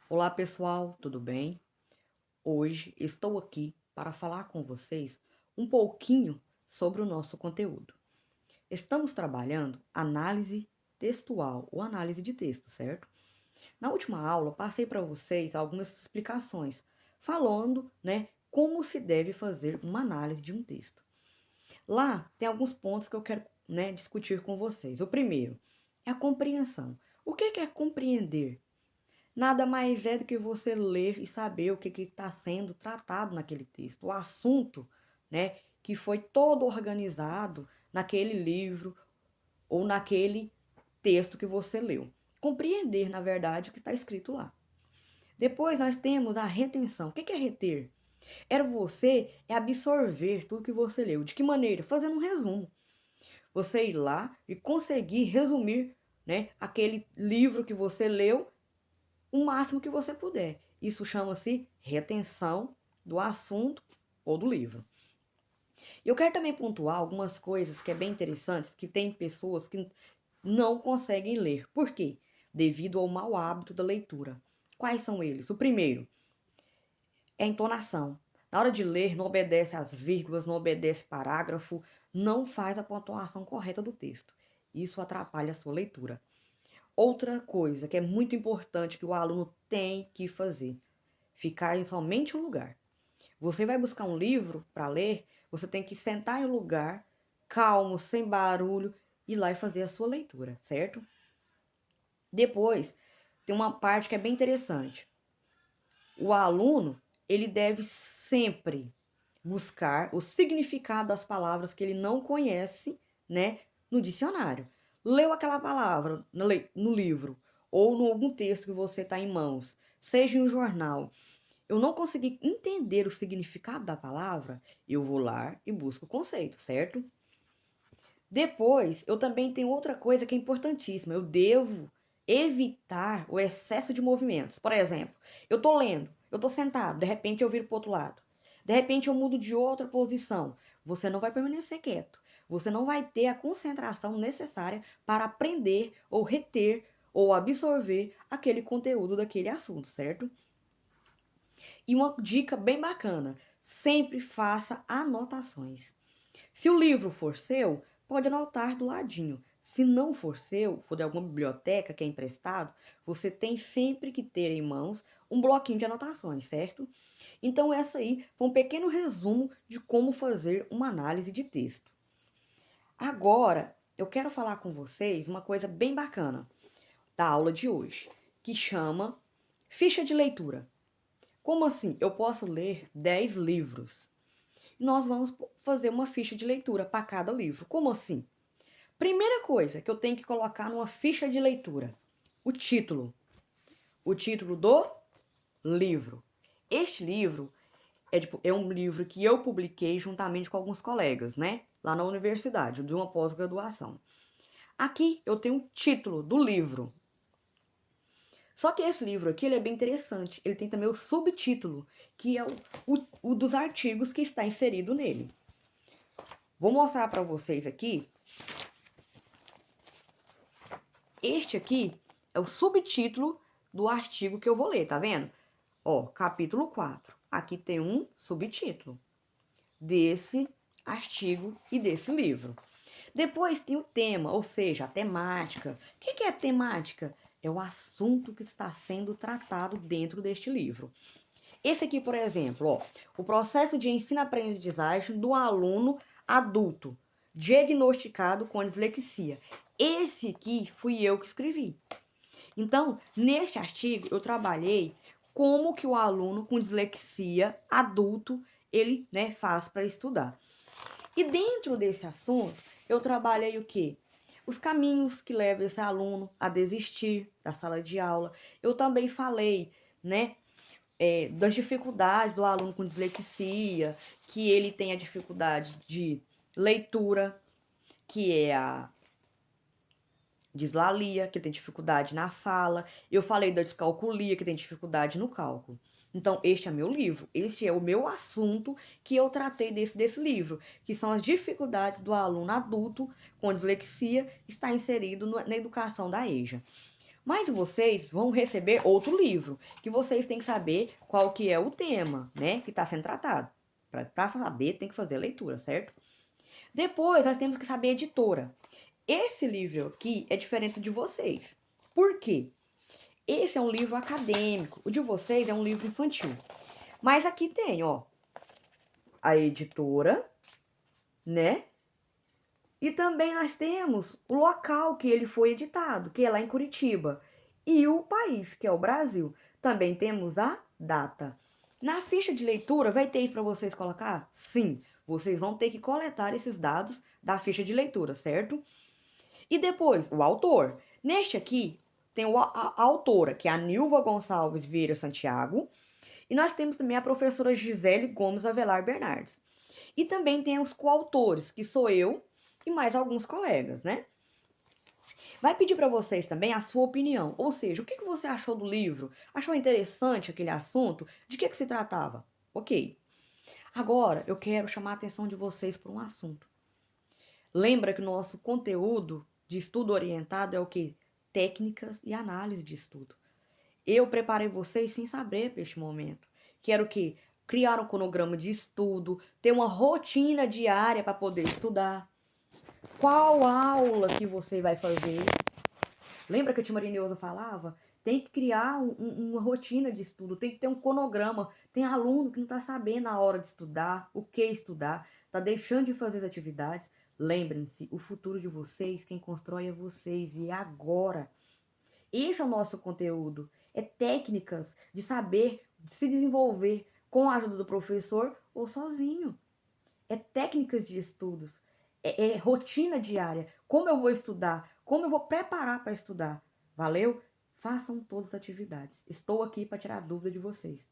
Olá pessoal, tudo bem? Hoje estou aqui para falar com vocês um pouquinho sobre o nosso conteúdo. Estamos trabalhando análise textual ou análise de texto, certo? Na última aula, passei para vocês algumas explicações falando, como se deve fazer uma análise de um texto. Lá tem alguns pontos que eu quero, discutir com vocês. O primeiro é a compreensão. O que é compreender? Nada mais é do que você ler e saber o que está sendo tratado naquele texto, o assunto, que foi todo organizado naquele livro ou naquele texto que você leu. Compreender, na verdade, o que está escrito lá. Depois nós temos a retenção. O que é reter? É absorver tudo que você leu. De que maneira? Fazendo um resumo. Você ir lá e conseguir resumir, aquele livro que você leu o máximo que você puder. Isso chama-se retenção do assunto ou do livro. Eu quero também pontuar algumas coisas que é bem interessantes, que tem pessoas que não conseguem ler. Por quê? Devido ao mau hábito da leitura. Quais são eles? O primeiro é a entonação. Na hora de ler, não obedece às vírgulas, não obedece parágrafo, não faz a pontuação correta do texto. Isso atrapalha a sua leitura. Outra coisa que é muito importante que o aluno tem que fazer: ficar em somente um lugar. Você vai buscar um livro para ler, você tem que sentar em um lugar calmo, sem barulho, ir lá e fazer a sua leitura, certo? Depois, tem uma parte que é bem interessante. O aluno, ele deve sempre buscar o significado das palavras que ele não conhece, no dicionário. Leu aquela palavra no livro ou em algum texto que você está em mãos, seja em um jornal. Eu não consegui entender o significado da palavra, eu vou lá e busco o conceito, certo? Depois, eu também tenho outra coisa que é importantíssima. Eu devo evitar o excesso de movimentos. Por exemplo, eu tô lendo, eu tô sentado, de repente eu viro pro outro lado. De repente eu mudo de outra posição. Você não vai permanecer quieto. Você não vai ter a concentração necessária para aprender ou reter ou absorver aquele conteúdo daquele assunto, certo? E uma dica bem bacana: sempre faça anotações. Se o livro for seu, pode anotar do ladinho. Se não for seu, for de alguma biblioteca que é emprestado, você tem sempre que ter em mãos um bloquinho de anotações, certo? Então, essa aí foi um pequeno resumo de como fazer uma análise de texto. Agora, eu quero falar com vocês uma coisa bem bacana da aula de hoje, que chama ficha de leitura. Como assim? Eu posso ler 10 livros. Nós vamos fazer uma ficha de leitura para cada livro. Como assim? Primeira coisa que eu tenho que colocar numa ficha de leitura: o título. O título do livro. Este livro é um livro que eu publiquei juntamente com alguns colegas, lá na universidade, de uma pós-graduação. Aqui eu tenho o título do livro. Só que esse livro aqui ele é bem interessante. Ele tem também o subtítulo, que é o dos artigos que está inserido nele. Vou mostrar para vocês aqui. Este aqui é o subtítulo do artigo que eu vou ler, tá vendo? Ó, capítulo 4. Aqui tem um subtítulo desse artigo e desse livro. Depois tem o tema, ou seja, a temática. O que é a temática? É o assunto que está sendo tratado dentro deste livro. Esse aqui, por exemplo, ó, o processo de ensino-aprendizagem do aluno adulto diagnosticado com dislexia. Esse aqui fui eu que escrevi. Então, neste artigo, eu trabalhei como que o aluno com dislexia adulto, ele, faz para estudar. E dentro desse assunto, eu trabalhei o quê? Os caminhos que levam esse aluno a desistir da sala de aula. Eu também falei, das dificuldades do aluno com dislexia, que ele tem a dificuldade de leitura, que é a dislalia, que tem dificuldade na fala. Eu falei da descalculia, que tem dificuldade no cálculo. Então, este é meu livro, este é o meu assunto que eu tratei desse livro, que são as dificuldades do aluno adulto com dislexia está inserido na educação da EJA. Mas vocês vão receber outro livro, que vocês têm que saber qual que é o tema, né, que está sendo tratado. Para saber, tem que fazer a leitura, certo? Depois, nós temos que saber a editora. Esse livro aqui é diferente de vocês. Por quê? Esse é um livro acadêmico, o de vocês é um livro infantil. Mas aqui tem, ó, a editora, né? E também nós temos o local que ele foi editado, que é lá em Curitiba. E o país, que é o Brasil. Também temos a data. Na ficha de leitura, vai ter isso para vocês colocar? Sim, vocês vão ter que coletar esses dados da ficha de leitura, certo? E depois, o autor. Neste aqui, tem a autora, que é a Nilva Gonçalves Vieira Santiago. E nós temos também a professora Gisele Gomes Avelar Bernardes. E também tem os coautores, que sou eu e mais alguns colegas, né? Vai pedir para vocês também a sua opinião, ou seja, o que você achou do livro? Achou interessante aquele assunto? De que se tratava? Ok. Agora eu quero chamar a atenção de vocês para um assunto. Lembra que o nosso conteúdo de estudo orientado é o quê? Técnicas e análise de estudo. Eu preparei vocês sem saber para este momento. Quero o quê? Criar um cronograma de estudo, ter uma rotina diária para poder estudar. Qual aula que você vai fazer? Lembra que a tia Marineuza falava? Tem que criar uma rotina de estudo, tem que ter um cronograma. Tem aluno que não está sabendo a hora de estudar, o que estudar, está deixando de fazer as atividades. Lembrem-se, o futuro de vocês, quem constrói é vocês, e é agora. Esse é o nosso conteúdo. É técnicas de saber de se desenvolver com a ajuda do professor ou sozinho. É técnicas de estudos. É rotina diária. Como eu vou estudar? Como eu vou preparar para estudar? Valeu? Façam todas as atividades. Estou aqui para tirar a dúvida de vocês.